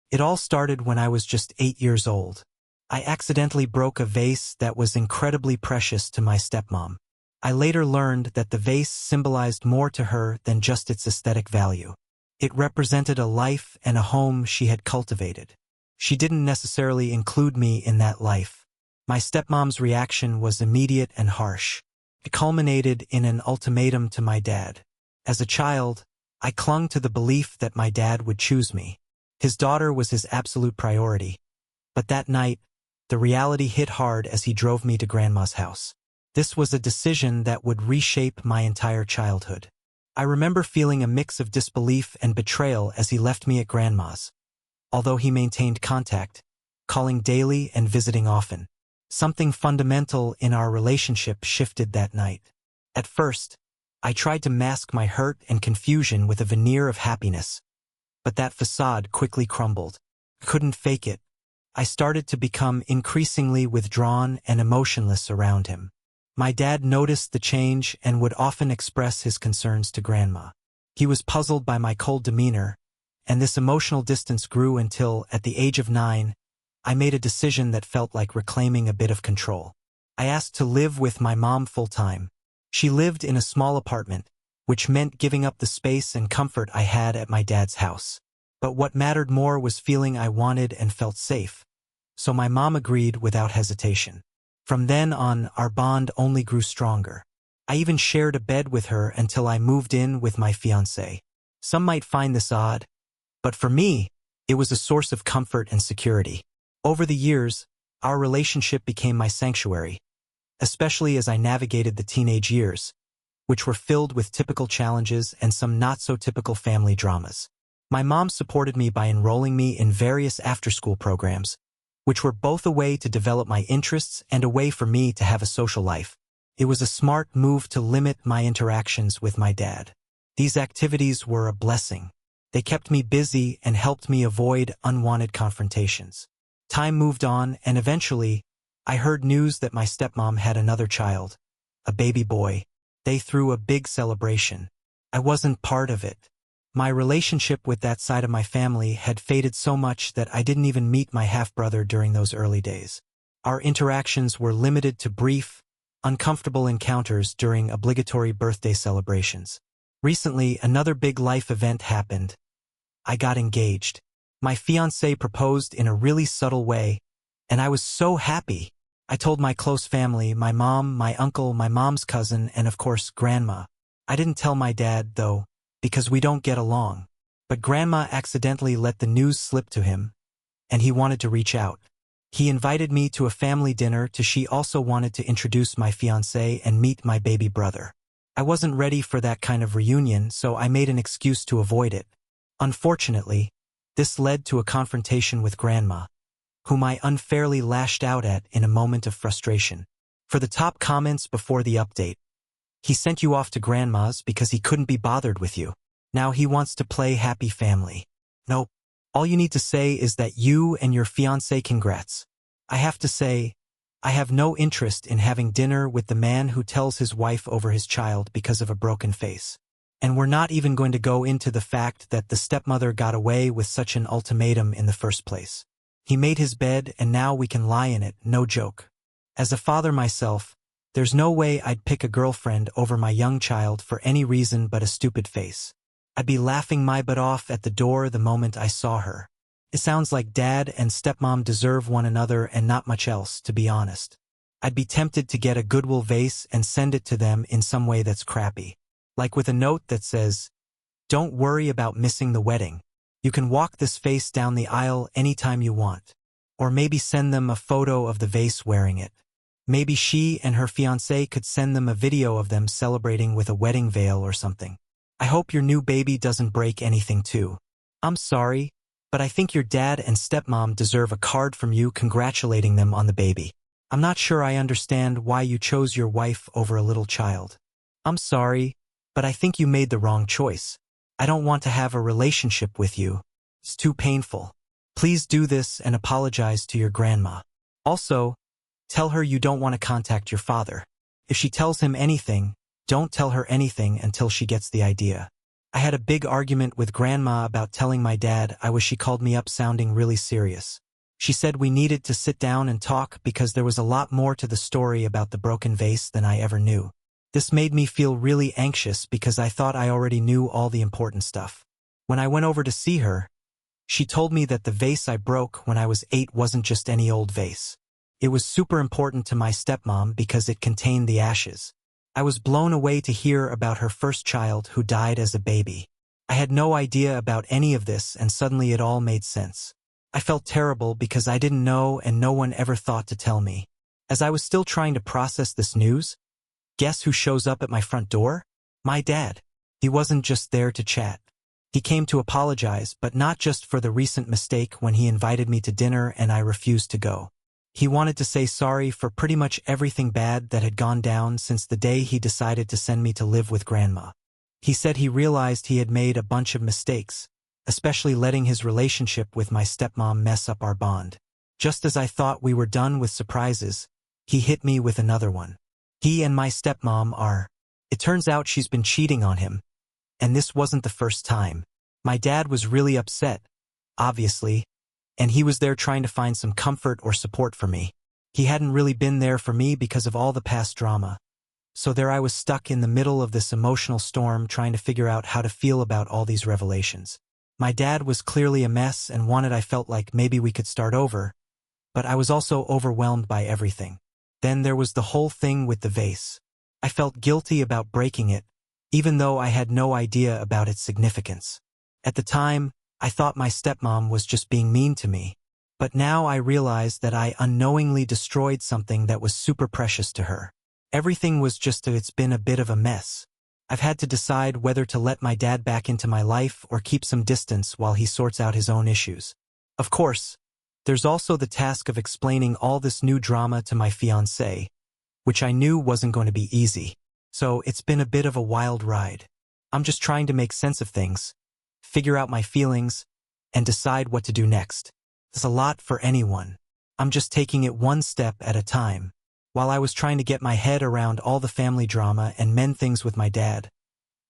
It all started when I was just 8 years old. I accidentally broke a vase that was incredibly precious to my stepmom. I later learned that the vase symbolized more to her than just its aesthetic value. It represented a life and a home she had cultivated. She didn't necessarily include me in that life. My stepmom's reaction was immediate and harsh. It culminated in an ultimatum to my dad. As a child, I clung to the belief that my dad would choose me. His daughter was his absolute priority. But that night, the reality hit hard as he drove me to Grandma's house. This was a decision that would reshape my entire childhood. I remember feeling a mix of disbelief and betrayal as he left me at Grandma's. Although he maintained contact, calling daily and visiting often, something fundamental in our relationship shifted that night. At first, I tried to mask my hurt and confusion with a veneer of happiness. But that facade quickly crumbled. I couldn't fake it. I started to become increasingly withdrawn and emotionless around him. My dad noticed the change and would often express his concerns to Grandma. He was puzzled by my cold demeanor, and this emotional distance grew until, at the age of 9, I made a decision that felt like reclaiming a bit of control. I asked to live with my mom full-time. She lived in a small apartment, which meant giving up the space and comfort I had at my dad's house. But what mattered more was feeling I wanted and felt safe. So my mom agreed without hesitation. From then on, our bond only grew stronger. I even shared a bed with her until I moved in with my fiancé. Some might find this odd, but for me, it was a source of comfort and security. Over the years, our relationship became my sanctuary, especially as I navigated the teenage years, which were filled with typical challenges and some not-so-typical family dramas. My mom supported me by enrolling me in various after-school programs, which were both a way to develop my interests and a way for me to have a social life. It was a smart move to limit my interactions with my dad. These activities were a blessing. They kept me busy and helped me avoid unwanted confrontations. Time moved on, and eventually, I heard news that my stepmom had another child, a baby boy. They threw a big celebration. I wasn't part of it. My relationship with that side of my family had faded so much that I didn't even meet my half-brother during those early days. Our interactions were limited to brief, uncomfortable encounters during obligatory birthday celebrations. Recently, another big life event happened. I got engaged. My fiancé proposed in a really subtle way, and I was so happy. I told my close family, my mom, my uncle, my mom's cousin, and of course, Grandma. I didn't tell my dad, though, because we don't get along. But Grandma accidentally let the news slip to him, and he wanted to reach out. He invited me to a family dinner she also wanted to introduce my fiancé and meet my baby brother. I wasn't ready for that kind of reunion, so I made an excuse to avoid it. Unfortunately, this led to a confrontation with Grandma, whom I unfairly lashed out at in a moment of frustration. For the top comments before the update, he sent you off to Grandma's because he couldn't be bothered with you. Now he wants to play happy family. Nope. All you need to say is that you and your fiancé congrats. I have to say, I have no interest in having dinner with the man who tells his wife over his child because of a broken face. And we're not even going to go into the fact that the stepmother got away with such an ultimatum in the first place. He made his bed and now we can lie in it, no joke. As a father myself, there's no way I'd pick a girlfriend over my young child for any reason but a stupid face. I'd be laughing my butt off at the door the moment I saw her. It sounds like dad and stepmom deserve one another and not much else, to be honest. I'd be tempted to get a Goodwill vase and send it to them in some way that's crappy. Like with a note that says, "Don't worry about missing the wedding. You can walk this face down the aisle anytime you want." Or maybe send them a photo of the vase wearing it. Maybe she and her fiancé could send them a video of them celebrating with a wedding veil or something. I hope your new baby doesn't break anything too. I'm sorry, but I think your dad and stepmom deserve a card from you congratulating them on the baby. I'm not sure I understand why you chose your wife over a little child. I'm sorry, but I think you made the wrong choice. I don't want to have a relationship with you. It's too painful. Please do this and apologize to your grandma. Also, tell her you don't want to contact your father. If she tells him anything, don't tell her anything until she gets the idea. I had a big argument with Grandma about telling my dad she called me up sounding really serious. She said we needed to sit down and talk because there was a lot more to the story about the broken vase than I ever knew. This made me feel really anxious because I thought I already knew all the important stuff. When I went over to see her, she told me that the vase I broke when I was 8 wasn't just any old vase. It was super important to my stepmom because it contained the ashes. I was blown away to hear about her first child who died as a baby. I had no idea about any of this, and suddenly it all made sense. I felt terrible because I didn't know and no one ever thought to tell me. As I was still trying to process this news, guess who shows up at my front door? My dad. He wasn't just there to chat. He came to apologize, but not just for the recent mistake when he invited me to dinner and I refused to go. He wanted to say sorry for pretty much everything bad that had gone down since the day he decided to send me to live with Grandma. He said he realized he had made a bunch of mistakes, especially letting his relationship with my stepmom mess up our bond. Just as I thought we were done with surprises, he hit me with another one. He and my stepmom are. It turns out she's been cheating on him. And this wasn't the first time. My dad was really upset, obviously, and he was there trying to find some comfort or support for me. He hadn't really been there for me because of all the past drama. So there I was stuck in the middle of this emotional storm trying to figure out how to feel about all these revelations. My dad was clearly a mess and I felt like maybe we could start over, but I was also overwhelmed by everything. Then there was the whole thing with the vase. I felt guilty about breaking it, even though I had no idea about its significance. At the time, I thought my stepmom was just being mean to me, but now I realized that I unknowingly destroyed something that was super precious to her. Everything was it's been a bit of a mess. I've had to decide whether to let my dad back into my life or keep some distance while he sorts out his own issues. Of course, there's also the task of explaining all this new drama to my fiancé, which I knew wasn't going to be easy. So it's been a bit of a wild ride. I'm just trying to make sense of things, figure out my feelings, and decide what to do next. It's a lot for anyone. I'm just taking it one step at a time. While I was trying to get my head around all the family drama and mend things with my dad,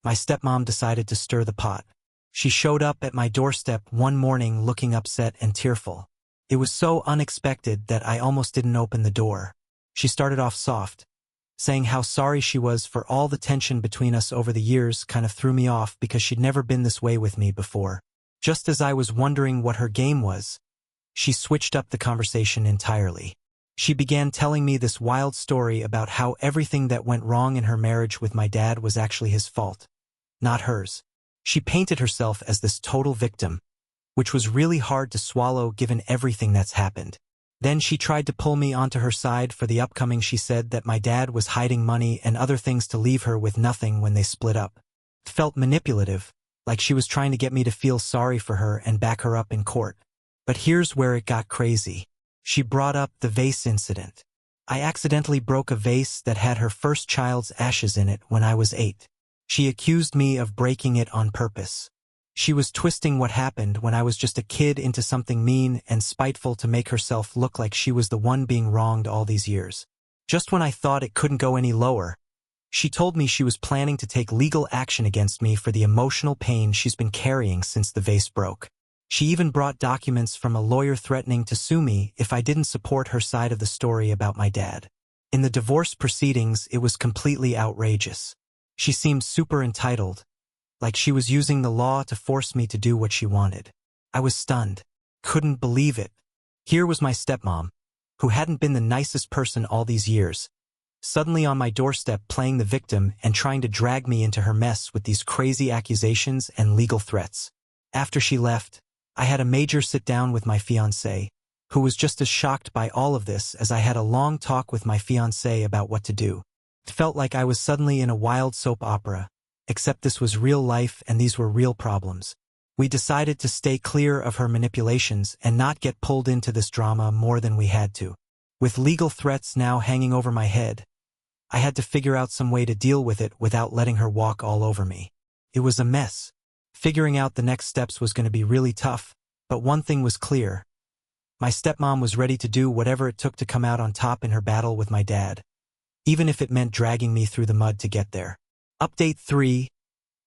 my stepmom decided to stir the pot. She showed up at my doorstep one morning looking upset and tearful. It was so unexpected that I almost didn't open the door. She started off soft, saying how sorry she was for all the tension between us over the years. Kind of threw me off because she'd never been this way with me before. Just as I was wondering what her game was, she switched up the conversation entirely. She began telling me this wild story about how everything that went wrong in her marriage with my dad was actually his fault, not hers. She painted herself as this total victim, which was really hard to swallow given everything that's happened. Then she tried to pull me onto her side for the upcoming. She said that my dad was hiding money and other things to leave her with nothing when they split up. It felt manipulative, like she was trying to get me to feel sorry for her and back her up in court. But here's where it got crazy. She brought up the vase incident. I accidentally broke a vase that had her first child's ashes in it when I was 8. She accused me of breaking it on purpose. She was twisting what happened when I was just a kid into something mean and spiteful to make herself look like she was the one being wronged all these years. Just when I thought it couldn't go any lower, she told me she was planning to take legal action against me for the emotional pain she's been carrying since the vase broke. She even brought documents from a lawyer threatening to sue me if I didn't support her side of the story about my dad. In the divorce proceedings, it was completely outrageous. She seemed super entitled, like she was using the law to force me to do what she wanted. I was stunned. Couldn't believe it. Here was my stepmom, who hadn't been the nicest person all these years, suddenly on my doorstep playing the victim and trying to drag me into her mess with these crazy accusations and legal threats. After she left, I had a major sit-down with my fiancé, who was just as shocked by all of this as I had a long talk with my fiancé about what to do. It felt like I was suddenly in a wild soap opera, except this was real life and these were real problems. We decided to stay clear of her manipulations and not get pulled into this drama more than we had to. With legal threats now hanging over my head, I had to figure out some way to deal with it without letting her walk all over me. It was a mess. Figuring out the next steps was going to be really tough, but one thing was clear. My stepmom was ready to do whatever it took to come out on top in her battle with my dad, even if it meant dragging me through the mud to get there. Update 3.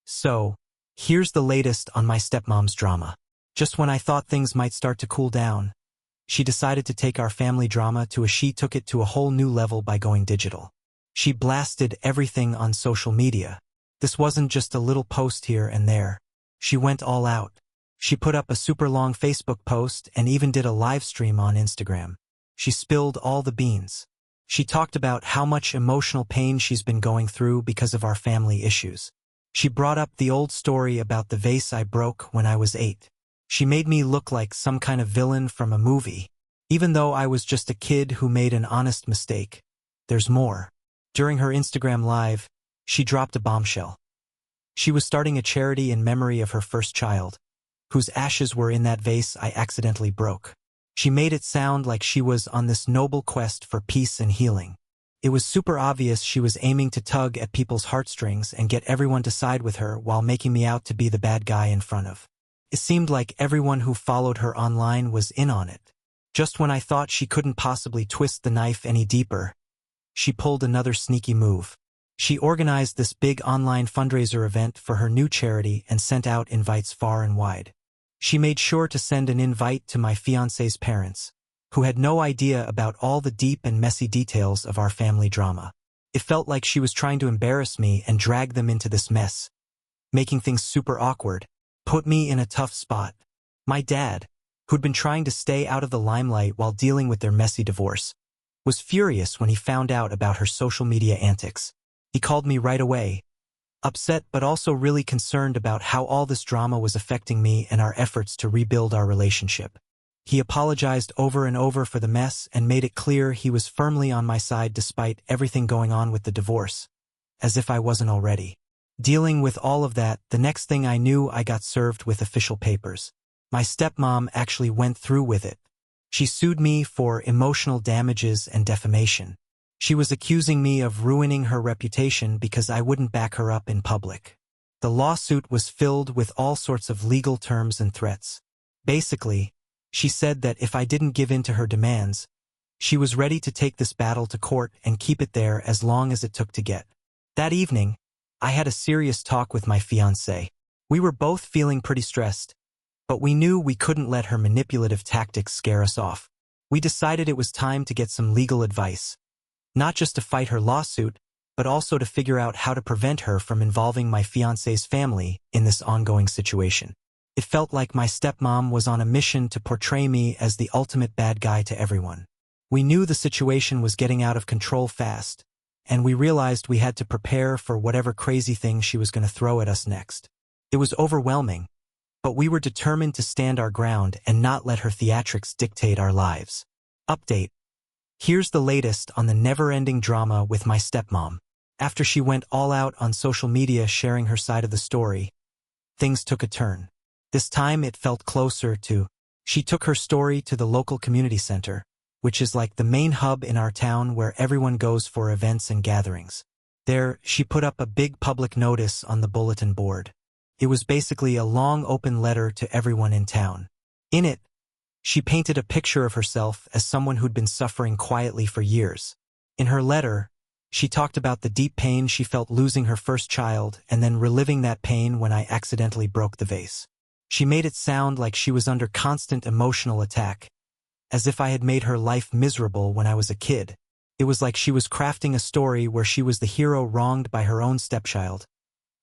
So, Here's the latest on my stepmom's drama. Just when I thought things might start to cool down, she decided to take our family drama to a whole new level by going digital. She blasted everything on social media. This wasn't just a little post here and there. She went all out. She put up a super long Facebook post and even did a live stream on Instagram. She spilled all the beans. She talked about how much emotional pain she's been going through because of our family issues. She brought up the old story about the vase I broke when I was 8. She made me look like some kind of villain from a movie, even though I was just a kid who made an honest mistake. There's more. During her Instagram live, she dropped a bombshell. She was starting a charity in memory of her first child, whose ashes were in that vase I accidentally broke. She made it sound like she was on this noble quest for peace and healing. It was super obvious she was aiming to tug at people's heartstrings and get everyone to side with her while making me out to be the bad guy in front of. It seemed like everyone who followed her online was in on it. Just when I thought she couldn't possibly twist the knife any deeper, she pulled another sneaky move. She organized this big online fundraiser event for her new charity and sent out invites far and wide. She made sure to send an invite to my fiancé's parents, who had no idea about all the deep and messy details of our family drama. It felt like she was trying to embarrass me and drag them into this mess, making things super awkward. Put me in a tough spot. My dad, who'd been trying to stay out of the limelight while dealing with their messy divorce, was furious when he found out about her social media antics. He called me right away, upset but also really concerned about how all this drama was affecting me and our efforts to rebuild our relationship. He apologized over and over for the mess and made it clear he was firmly on my side despite everything going on with the divorce, as if I wasn't already. Dealing with all of that, the next thing I knew I got served with official papers. My stepmom actually went through with it. She sued me for emotional damages and defamation. She was accusing me of ruining her reputation because I wouldn't back her up in public. The lawsuit was filled with all sorts of legal terms and threats. Basically, she said that if I didn't give in to her demands, she was ready to take this battle to court and keep it there as long as it took to get. That evening, I had a serious talk with my fiancé. We were both feeling pretty stressed, but we knew we couldn't let her manipulative tactics scare us off. We decided it was time to get some legal advice, not just to fight her lawsuit, but also to figure out how to prevent her from involving my fiancé's family in this ongoing situation. It felt like my stepmom was on a mission to portray me as the ultimate bad guy to everyone. We knew the situation was getting out of control fast, and we realized we had to prepare for whatever crazy thing she was going to throw at us next. It was overwhelming, but we were determined to stand our ground and not let her theatrics dictate our lives. Update. Here's the latest on the never-ending drama with my stepmom. After she went all out on social media sharing her side of the story, things took a turn. This time it felt closer to. She took her story to the local community center, which is like the main hub in our town where everyone goes for events and gatherings. There, she put up a big public notice on the bulletin board. It was basically a long open letter to everyone in town. In it, she painted a picture of herself as someone who'd been suffering quietly for years. In her letter, she talked about the deep pain she felt losing her first child and then reliving that pain when I accidentally broke the vase. She made it sound like she was under constant emotional attack, as if I had made her life miserable when I was a kid. It was like she was crafting a story where she was the hero wronged by her own stepchild,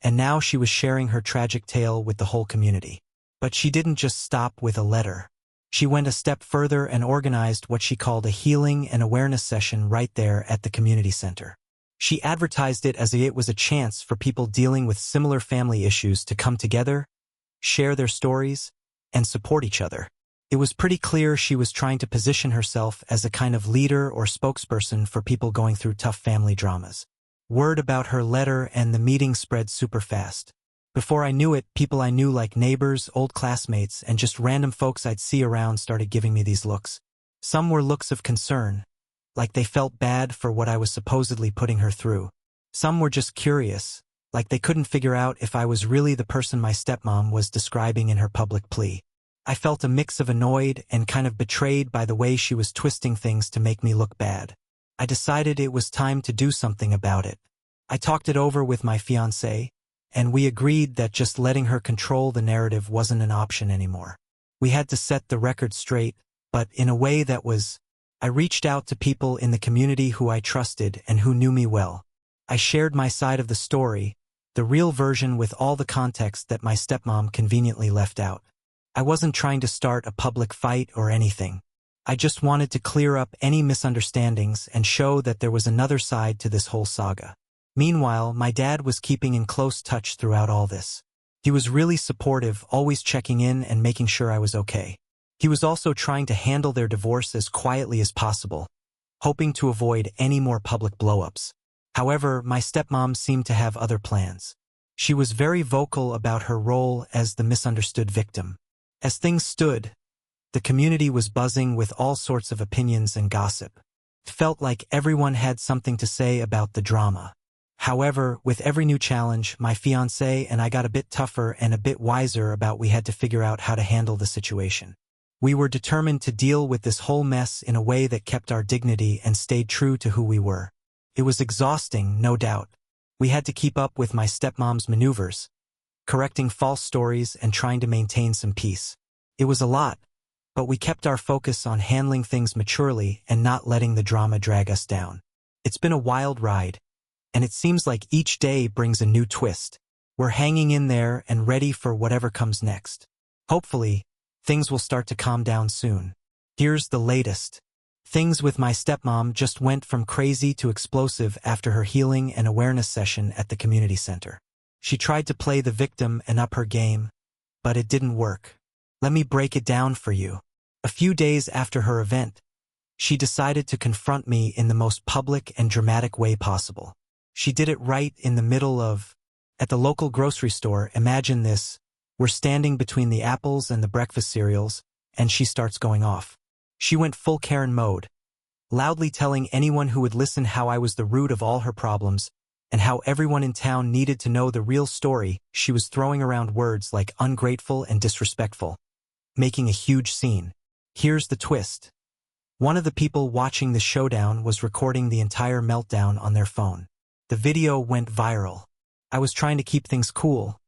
and now she was sharing her tragic tale with the whole community. But she didn't just stop with a letter. She went a step further and organized what she called a healing and awareness session right there at the community center. She advertised it as if it was a chance for people dealing with similar family issues to come together, share their stories, and support each other. It was pretty clear she was trying to position herself as a kind of leader or spokesperson for people going through tough family dramas. Word about her letter and the meeting spread super fast. Before I knew it, people I knew like neighbors, old classmates, and just random folks I'd see around started giving me these looks. Some were looks of concern, like they felt bad for what I was supposedly putting her through. Some were just curious, like they couldn't figure out if I was really the person my stepmom was describing in her public plea. I felt a mix of annoyed and kind of betrayed by the way she was twisting things to make me look bad. I decided it was time to do something about it. I talked it over with my fiancé, and we agreed that just letting her control the narrative wasn't an option anymore. We had to set the record straight, but in a way that was... I reached out to people in the community who I trusted and who knew me well. I shared my side of the story, the real version with all the context that my stepmom conveniently left out. I wasn't trying to start a public fight or anything. I just wanted to clear up any misunderstandings and show that there was another side to this whole saga. Meanwhile, my dad was keeping in close touch throughout all this. He was really supportive, always checking in and making sure I was okay. He was also trying to handle their divorce as quietly as possible, hoping to avoid any more public blow-ups. However, my stepmom seemed to have other plans. She was very vocal about her role as the misunderstood victim. As things stood, the community was buzzing with all sorts of opinions and gossip. It felt like everyone had something to say about the drama. However, with every new challenge, my fiancé and I got a bit tougher and a bit wiser about we had to figure out how to handle the situation. We were determined to deal with this whole mess in a way that kept our dignity and stayed true to who we were. It was exhausting, no doubt. We had to keep up with my stepmom's maneuvers, correcting false stories and trying to maintain some peace. It was a lot, but we kept our focus on handling things maturely and not letting the drama drag us down. It's been a wild ride, and it seems like each day brings a new twist. We're hanging in there and ready for whatever comes next. Hopefully, things will start to calm down soon. Here's the latest. Things with my stepmom just went from crazy to explosive after her healing and awareness session at the community center. She tried to play the victim and up her game, but it didn't work. Let me break it down for you. A few days after her event, she decided to confront me in the most public and dramatic way possible. She did it right in the middle of... At the local grocery store, imagine this. We're standing between the apples and the breakfast cereals, and she starts going off. She went full Karen mode, loudly telling anyone who would listen how I was the root of all her problems, and how everyone in town needed to know the real story. She was throwing around words like ungrateful and disrespectful, making a huge scene. Here's the twist. One of the people watching the showdown was recording the entire meltdown on their phone. The video went viral. I was trying to keep things cool,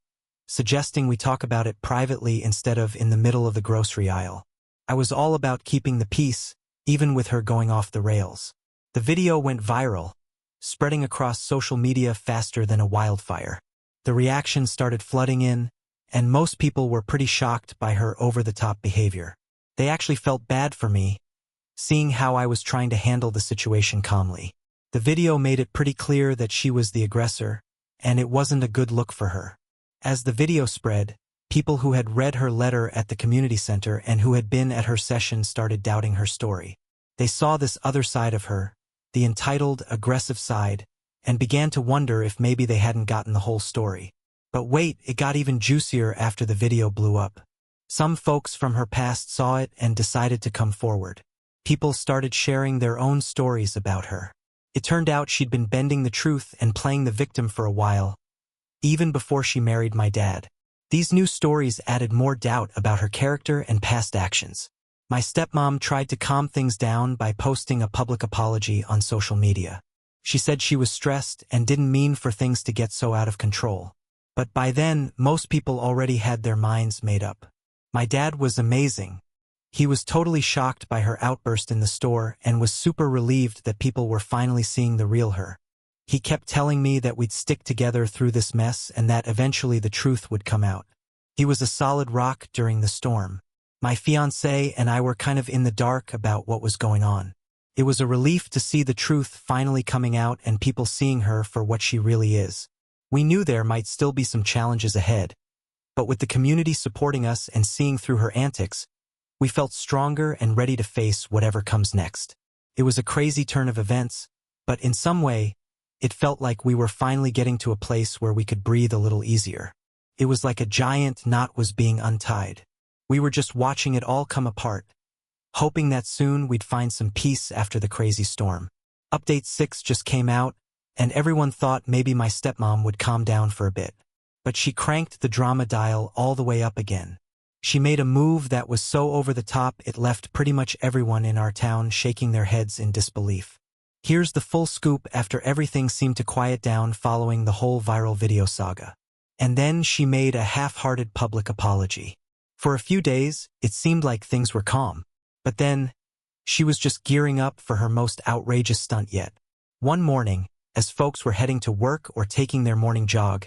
suggesting we talk about it privately instead of in the middle of the grocery aisle. I was all about keeping the peace, even with her going off the rails. The video went viral, spreading across social media faster than a wildfire. The reactions started flooding in, and most people were pretty shocked by her over-the-top behavior. They actually felt bad for me, seeing how I was trying to handle the situation calmly. The video made it pretty clear that she was the aggressor, and it wasn't a good look for her. As the video spread, people who had read her letter at the community center and who had been at her session started doubting her story. They saw this other side of her, the entitled, aggressive side, and began to wonder if maybe they hadn't gotten the whole story. But wait, it got even juicier after the video blew up. Some folks from her past saw it and decided to come forward. People started sharing their own stories about her. It turned out she'd been bending the truth and playing the victim for a while, even before she married my dad. These new stories added more doubt about her character and past actions. My stepmom tried to calm things down by posting a public apology on social media. She said she was stressed and didn't mean for things to get so out of control. But by then, most people already had their minds made up. My dad was amazing. He was totally shocked by her outburst in the store and was super relieved that people were finally seeing the real her. He kept telling me that we'd stick together through this mess and that eventually the truth would come out. He was a solid rock during the storm. My fiancé and I were kind of in the dark about what was going on. It was a relief to see the truth finally coming out and people seeing her for what she really is. We knew there might still be some challenges ahead, but with the community supporting us and seeing through her antics, we felt stronger and ready to face whatever comes next. It was a crazy turn of events, but in some way, it felt like we were finally getting to a place where we could breathe a little easier. It was like a giant knot was being untied. We were just watching it all come apart, hoping that soon we'd find some peace after the crazy storm. Update 6 just came out, and everyone thought maybe my stepmom would calm down for a bit. But she cranked the drama dial all the way up again. She made a move that was so over the top it left pretty much everyone in our town shaking their heads in disbelief. Here's the full scoop after everything seemed to quiet down following the whole viral video saga. And then she made a half-hearted public apology. For a few days, it seemed like things were calm. But then, she was just gearing up for her most outrageous stunt yet. One morning, as folks were heading to work or taking their morning jog,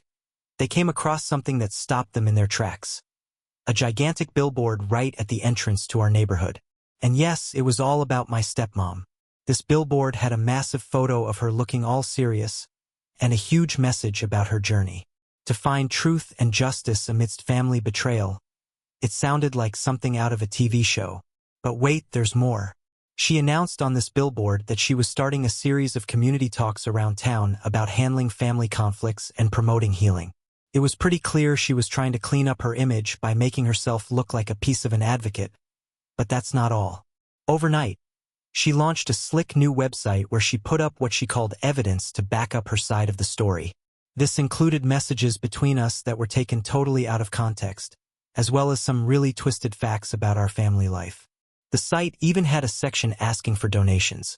they came across something that stopped them in their tracks. A gigantic billboard right at the entrance to our neighborhood. And yes, it was all about my stepmom. This billboard had a massive photo of her looking all serious, and a huge message about her journey. To find truth and justice amidst family betrayal. It sounded like something out of a TV show. But wait, there's more. She announced on this billboard that she was starting a series of community talks around town about handling family conflicts and promoting healing. It was pretty clear she was trying to clean up her image by making herself look like a piece of an advocate. But that's not all. Overnight, she launched a slick new website where she put up what she called evidence to back up her side of the story. This included messages between us that were taken totally out of context, as well as some really twisted facts about our family life. The site even had a section asking for donations,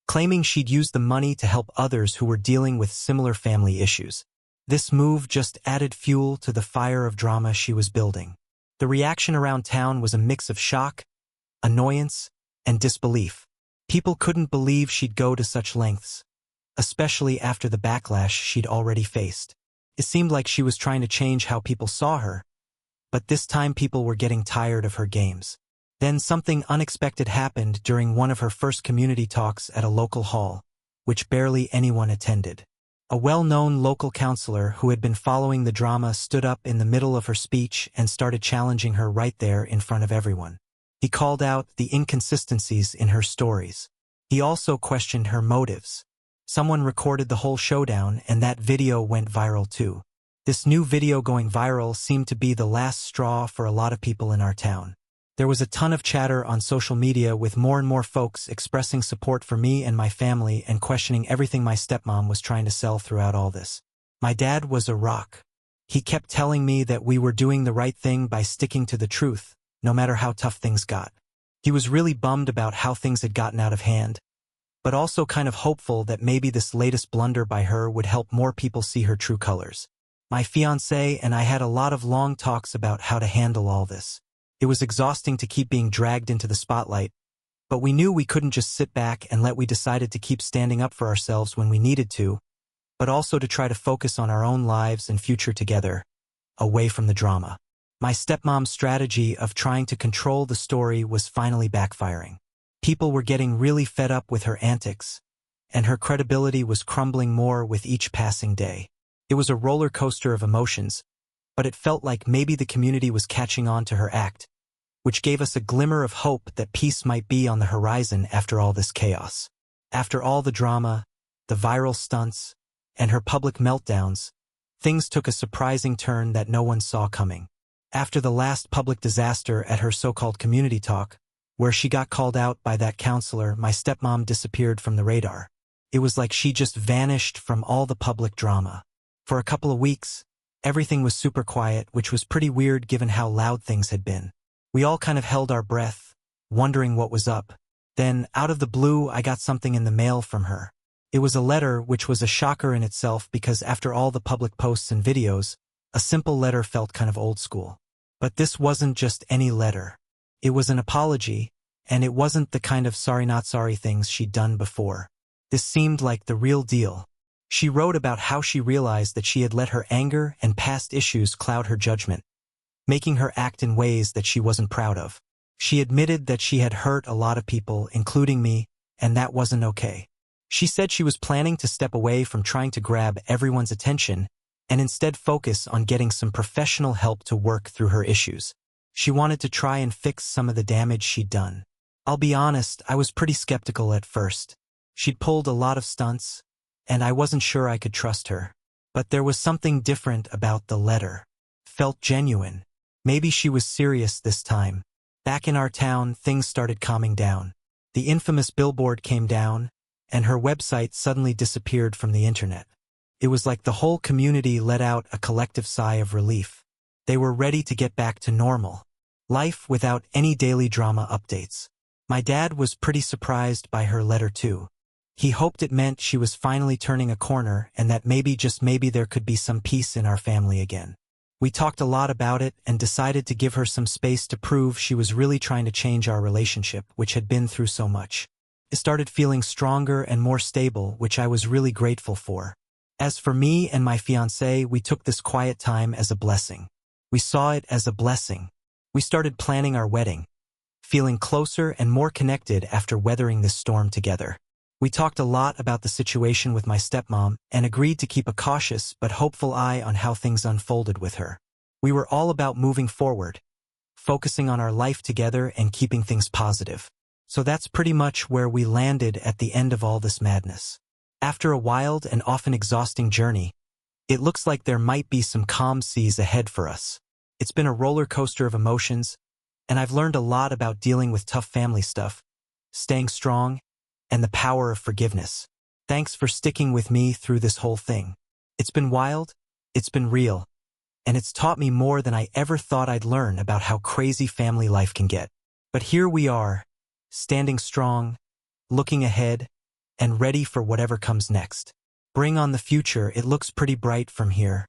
claiming she'd used the money to help others who were dealing with similar family issues. This move just added fuel to the fire of drama she was building. The reaction around town was a mix of shock, annoyance, and disbelief. People couldn't believe she'd go to such lengths, especially after the backlash she'd already faced. It seemed like she was trying to change how people saw her, but this time people were getting tired of her games. Then something unexpected happened during one of her first community talks at a local hall, which barely anyone attended. A well-known local counselor who had been following the drama stood up in the middle of her speech and started challenging her right there in front of everyone. He called out the inconsistencies in her stories. He also questioned her motives. Someone recorded the whole showdown, and that video went viral too. This new video going viral seemed to be the last straw for a lot of people in our town. There was a ton of chatter on social media with more and more folks expressing support for me and my family and questioning everything my stepmom was trying to sell throughout all this. My dad was a rock. He kept telling me that we were doing the right thing by sticking to the truth, no matter how tough things got. He was really bummed about how things had gotten out of hand, but also kind of hopeful that maybe this latest blunder by her would help more people see her true colors. My fiancé and I had a lot of long talks about how to handle all this. It was exhausting to keep being dragged into the spotlight, but we knew we couldn't just sit back and we decided to keep standing up for ourselves when we needed to, but also to try to focus on our own lives and future together, away from the drama. My stepmom's strategy of trying to control the story was finally backfiring. People were getting really fed up with her antics, and her credibility was crumbling more with each passing day. It was a roller coaster of emotions, but it felt like maybe the community was catching on to her act, which gave us a glimmer of hope that peace might be on the horizon after all this chaos. After all the drama, the viral stunts, and her public meltdowns, things took a surprising turn that no one saw coming. After the last public disaster at her so-called community talk, where she got called out by that counselor, my stepmom disappeared from the radar. It was like she just vanished from all the public drama. For a couple of weeks, everything was super quiet, which was pretty weird given how loud things had been. We all kind of held our breath, wondering what was up. Then, out of the blue, I got something in the mail from her. It was a letter, which was a shocker in itself because after all the public posts and videos, a simple letter felt kind of old school. But this wasn't just any letter. It was an apology, and it wasn't the kind of sorry not sorry things she'd done before. This seemed like the real deal. She wrote about how she realized that she had let her anger and past issues cloud her judgment, making her act in ways that she wasn't proud of. She admitted that she had hurt a lot of people, including me, and that wasn't okay. She said she was planning to step away from trying to grab everyone's attention and instead focus on getting some professional help to work through her issues. She wanted to try and fix some of the damage she'd done. I'll be honest, I was pretty skeptical at first. She'd pulled a lot of stunts, and I wasn't sure I could trust her. But there was something different about the letter. Felt genuine. Maybe she was serious this time. Back in our town, things started calming down. The infamous billboard came down, and her website suddenly disappeared from the internet. It was like the whole community let out a collective sigh of relief. They were ready to get back to normal life without any daily drama updates. My dad was pretty surprised by her letter too. He hoped it meant she was finally turning a corner and that maybe, just maybe, there could be some peace in our family again. We talked a lot about it and decided to give her some space to prove she was really trying to change our relationship, which had been through so much. It started feeling stronger and more stable, which I was really grateful for. As for me and my fiancé, we took this quiet time as a blessing. We saw it as a blessing. We started planning our wedding, feeling closer and more connected after weathering this storm together. We talked a lot about the situation with my stepmom and agreed to keep a cautious but hopeful eye on how things unfolded with her. We were all about moving forward, focusing on our life together and keeping things positive. So that's pretty much where we landed at the end of all this madness. After a wild and often exhausting journey, it looks like there might be some calm seas ahead for us. It's been a roller coaster of emotions, and I've learned a lot about dealing with tough family stuff, staying strong, and the power of forgiveness. Thanks for sticking with me through this whole thing. It's been wild, it's been real, and it's taught me more than I ever thought I'd learn about how crazy family life can get. But here we are, standing strong, looking ahead, and ready for whatever comes next. Bring on the future. It looks pretty bright from here.